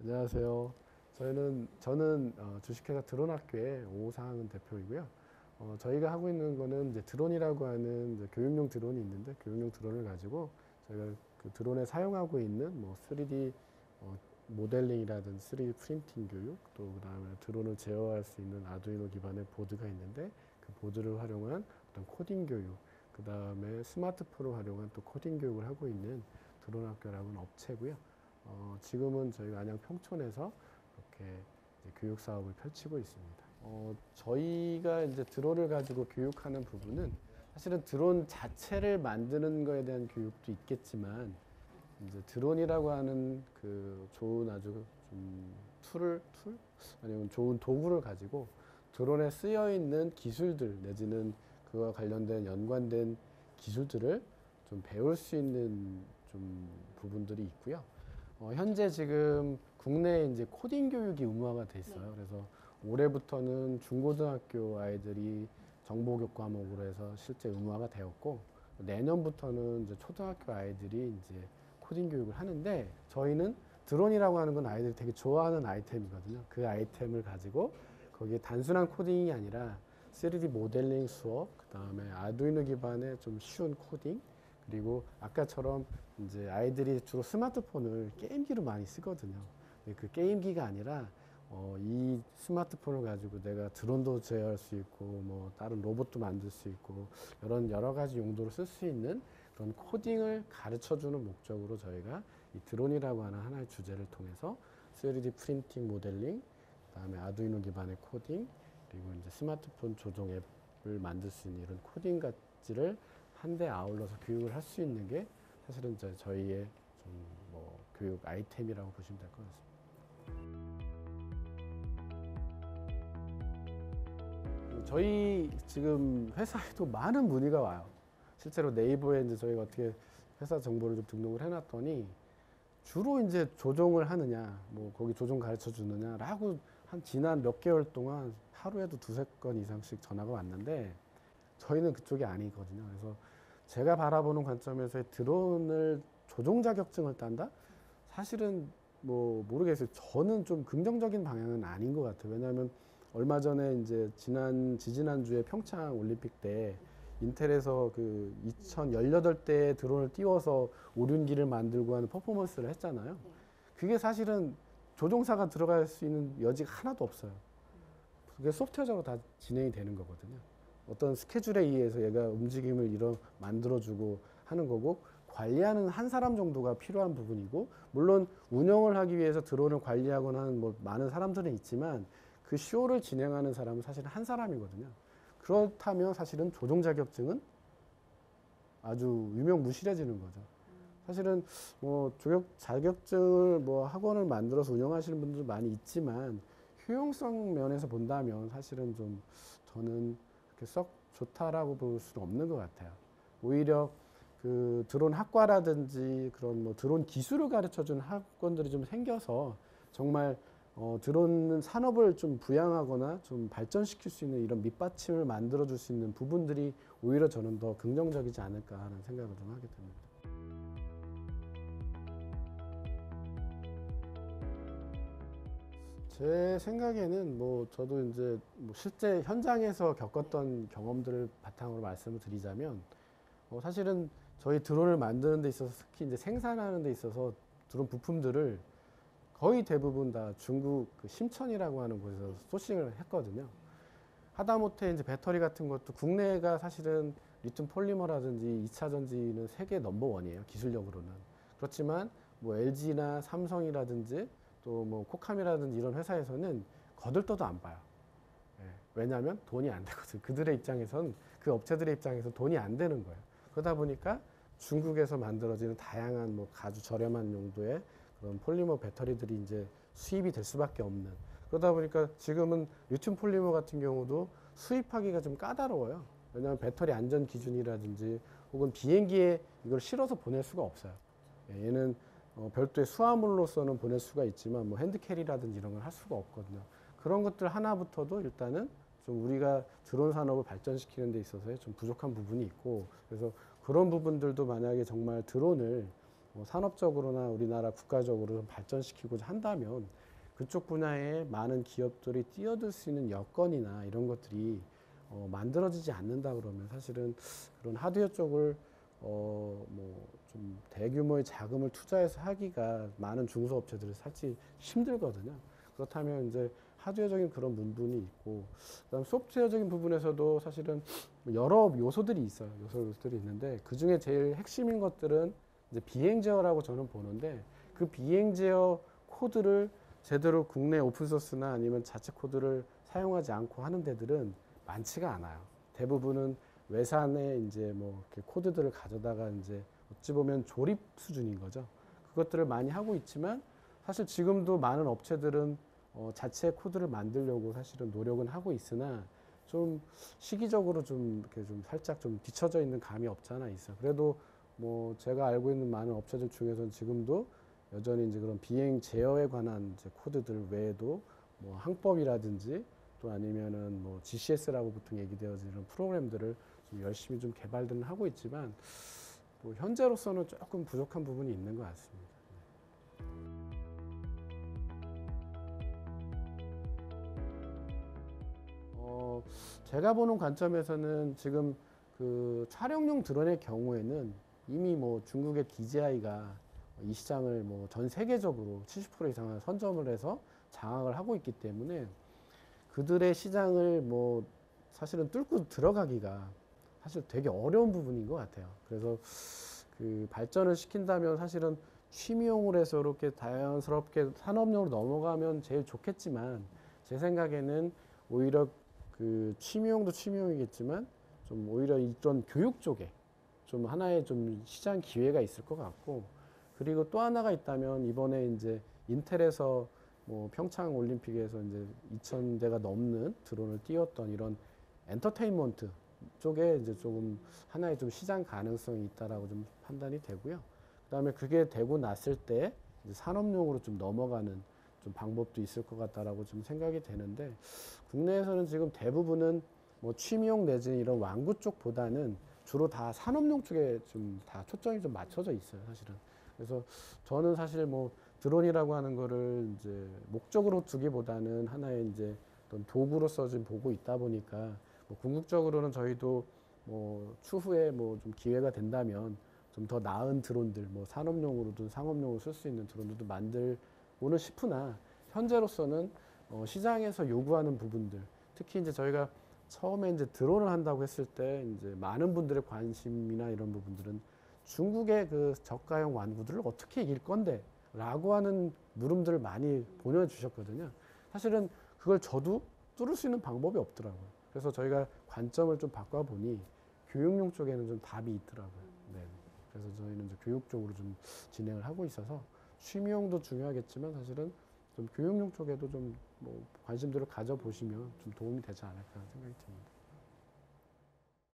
안녕하세요. 저는 주식회사 드론학교의 오상은 대표이고요. 저희가 하고 있는 거는 이제 드론이라고 하는 이제 교육용 드론이 있는데, 교육용 드론을 가지고 저희가 그 드론에 사용하고 있는 뭐 3D 모델링이라든지 3D 프린팅 교육, 또 그다음에 드론을 제어할 수 있는 아두이노 기반의 보드가 있는데, 그 보드를 활용한 어떤 코딩 교육, 그다음에 스마트폰을 활용한 또 코딩 교육을 하고 있는 드론학교라는 업체고요. 지금은 저희가 안양 평촌에서 이렇게 이제 교육 사업을 펼치고 있습니다. 저희가 이제 드론을 가지고 교육하는 부분은 사실은 드론 자체를 만드는 거에 대한 교육도 있겠지만, 이제 드론이라고 하는 그 좋은 아주 좀 툴? 아니면 좋은 도구를 가지고 드론에 쓰여 있는 기술들 내지는 그와 관련된 연관된 기술들을 좀 배울 수 있는 좀 부분들이 있고요. 현재 지금 국내에 이제 코딩 교육이 의무화가 돼 있어요. 그래서 올해부터는 중고등학교 아이들이 정보교육 과목으로 해서 실제 의무화가 되었고, 내년부터는 이제 초등학교 아이들이 이제 코딩 교육을 하는데, 저희는 드론이라고 하는 건 아이들이 되게 좋아하는 아이템이거든요. 그 아이템을 가지고 거기에 단순한 코딩이 아니라 3D 모델링 수업, 그 다음에 아두이노 기반의 좀 쉬운 코딩, 그리고 아까처럼 이제 아이들이 주로 스마트폰을 게임기로 많이 쓰거든요. 그 게임기가 아니라 이 스마트폰을 가지고 내가 드론도 제어할 수 있고 뭐 다른 로봇도 만들 수 있고 이런 여러 가지 용도로 쓸 수 있는 그런 코딩을 가르쳐 주는 목적으로 저희가 이 드론이라고 하는 하나의 주제를 통해서 3D 프린팅 모델링, 그다음에 아두이노 기반의 코딩, 그리고 이제 스마트폰 조종 앱을 만들 수 있는 이런 코딩 가지를 한데 아울러서 교육을 할 수 있는 게 사실은 저희의 좀 뭐 교육 아이템이라고 보시면 될 것 같습니다. 저희 지금 회사에도 많은 문의가 와요. 실제로 네이버에 이제 저희가 어떻게 회사 정보를 좀 등록을 해놨더니 주로 이제 조종을 하느냐, 뭐 거기 조종 가르쳐 주느냐라고 한 지난 몇 개월 동안 하루에도 두세 건 이상씩 전화가 왔는데, 저희는 그쪽이 아니거든요. 그래서 제가 바라보는 관점에서 드론을 조종 자격증을 딴다? 사실은 뭐 모르겠어요. 저는 좀 긍정적인 방향은 아닌 것 같아요. 왜냐하면 얼마 전에 이제 지지난주에 평창 올림픽 때 인텔에서 그 2018대의 드론을 띄워서 오륜기를 만들고 하는 퍼포먼스를 했잖아요. 그게 사실은 조종사가 들어갈 수 있는 여지가 하나도 없어요. 그게 소프트웨어적으로 다 진행이 되는 거거든요. 어떤 스케줄에 의해서 얘가 움직임을 만들어주고 하는 거고, 관리하는 한 사람 정도가 필요한 부분이고, 물론 운영을 하기 위해서 드론을 관리하거나 하는 뭐 많은 사람들은 있지만 그 쇼를 진행하는 사람은 사실은 한 사람이거든요. 그렇다면 사실은 조종 자격증은 아주 유명무실해지는 거죠. 사실은 뭐 조격 자격증을 뭐 학원을 만들어서 운영하시는 분들도 많이 있지만, 효용성 면에서 본다면 사실은 좀 저는 그렇게 썩 좋다라고 볼 수는 없는 것 같아요. 오히려 그 드론 학과라든지 그런 뭐 드론 기술을 가르쳐 주는 학원들이 좀 생겨서 정말 드론 산업을 좀 부양하거나 좀 발전시킬 수 있는 이런 밑받침을 만들어 줄 수 있는 부분들이 오히려 저는 더 긍정적이지 않을까 하는 생각을 좀 하게 됩니다. 제 생각에는 뭐 저도 이제 뭐 실제 현장에서 겪었던 경험들을 바탕으로 말씀을 드리자면, 사실은 저희 드론을 만드는 데 있어서, 특히 이제 생산하는 데 있어서 드론 부품들을 거의 대부분 다 중국 그 심천이라고 하는 곳에서 소싱을 했거든요. 하다못해 이제 배터리 같은 것도 국내가 사실은 리튬 폴리머라든지 2차 전지는 세계 넘버원이에요, 기술력으로는. 그렇지만 뭐 LG나 삼성이라든지 또 뭐 코캄이라든지 이런 회사에서는 거들떠도 안 봐요. 예, 왜냐하면 돈이 안 되거든. 그들의 입장에선, 그 업체들의 입장에서 돈이 안 되는 거예요. 그러다 보니까 중국에서 만들어지는 다양한 뭐 아주 저렴한 용도의 그런 폴리머 배터리들이 이제 수입이 될 수밖에 없는. 그러다 보니까 지금은 리튬 폴리머 같은 경우도 수입하기가 좀 까다로워요. 왜냐하면 배터리 안전 기준이라든지 혹은 비행기에 이걸 실어서 보낼 수가 없어요. 예, 얘는 별도의 수화물로서는 보낼 수가 있지만 뭐 핸드캐리라든지 이런 걸 할 수가 없거든요. 그런 것들 하나부터도 일단은 좀 우리가 드론 산업을 발전시키는 데 있어서 좀 부족한 부분이 있고, 그래서 그런 부분들도 만약에 정말 드론을 산업적으로나 우리나라 국가적으로 좀 발전시키고자 한다면 그쪽 분야에 많은 기업들이 뛰어들 수 있는 여건이나 이런 것들이 만들어지지 않는다 그러면 사실은 그런 하드웨어 쪽을 좀 대규모의 자금을 투자해서 하기가 많은 중소업체들이 사실 힘들거든요. 그렇다면 이제 하드웨어적인 그런 부분이 있고, 그다음 소프트웨어적인 부분에서도 사실은 여러 요소들이 있어요. 요소들이 있는데 그 중에 제일 핵심인 것들은 이제 비행 제어라고 저는 보는데, 그 비행 제어 코드를 제대로 국내 오픈소스나 아니면 자체 코드를 사용하지 않고 하는 데들은 많지가 않아요. 대부분은 외산에 이제 이렇게 코드들을 가져다가 이제 어찌 보면 조립 수준인 거죠. 그것들을 많이 하고 있지만 사실 지금도 많은 업체들은 자체 코드를 만들려고 사실은 노력은 하고 있으나 좀 시기적으로 좀 이렇게 좀 살짝 좀 뒤처져 있는 감이 없지 않아 있어요. 그래도 제가 알고 있는 많은 업체들 중에서는 지금도 여전히 이제 그런 비행 제어에 관한 이제 코드들 외에도 항법이라든지 또 아니면은 GCS라고 보통 얘기되어지는 프로그램들을 좀 열심히 좀 개발들은 하고 있지만 현재로서는 조금 부족한 부분이 있는 것 같습니다. 제가 보는 관점에서는 지금 그 촬영용 드론의 경우에는 이미 중국의 DJI가 이 시장을 전 세계적으로 70% 이상을 선점을 해서 장악을 하고 있기 때문에 그들의 시장을 사실은 뚫고 들어가기가 사실 되게 어려운 부분인 것 같아요. 그래서 그 발전을 시킨다면 사실은 취미용으로 해서 이렇게 자연스럽게 산업용으로 넘어가면 제일 좋겠지만, 제 생각에는 오히려 그 취미용도 취미용이겠지만 좀 오히려 이런 교육 쪽에 좀 하나의 좀 시장 기회가 있을 것 같고, 그리고 또 하나가 있다면 이번에 이제 인텔에서 평창 올림픽에서 이제 2,000대가 넘는 드론을 띄웠던 이런 엔터테인먼트 쪽에 이제 조금 하나의 좀 시장 가능성이 있다라고 좀 판단이 되고요. 그다음에 그게 되고 났을 때 이제 산업용으로 좀 넘어가는 좀 방법도 있을 것 같다라고 좀 생각이 되는데, 국내에서는 지금 대부분은 취미용 내지는 이런 완구 쪽보다는 주로 다 산업용 쪽에 좀 다 초점이 좀 맞춰져 있어요, 사실은. 그래서 저는 사실 드론이라고 하는 거를 이제 목적으로 두기보다는 하나의 이제 어떤 도구로서 지금 보고 있다 보니까 궁극적으로는 저희도 추후에 좀 기회가 된다면 좀 더 나은 드론들 산업용으로든 상업용으로 쓸 수 있는 드론들도 만들고는 싶으나, 현재로서는 시장에서 요구하는 부분들, 특히 이제 저희가 처음에 이제 드론을 한다고 했을 때 이제 많은 분들의 관심이나 이런 부분들은 중국의 그 저가형 완구들을 어떻게 이길 건데 라고 하는 물음들을 많이 보내주셨거든요. 사실은 그걸 저도 뚫을 수 있는 방법이 없더라고요. 그래서 저희가 관점을 좀 바꿔보니 교육용 쪽에는 좀 답이 있더라고요. 네. 그래서 저희는 이제 교육 쪽으로 좀 진행을 하고 있어서 취미용도 중요하겠지만 사실은 좀 교육용 쪽에도 좀 관심들을 가져보시면 좀 도움이 되지 않을까 생각이 듭니다.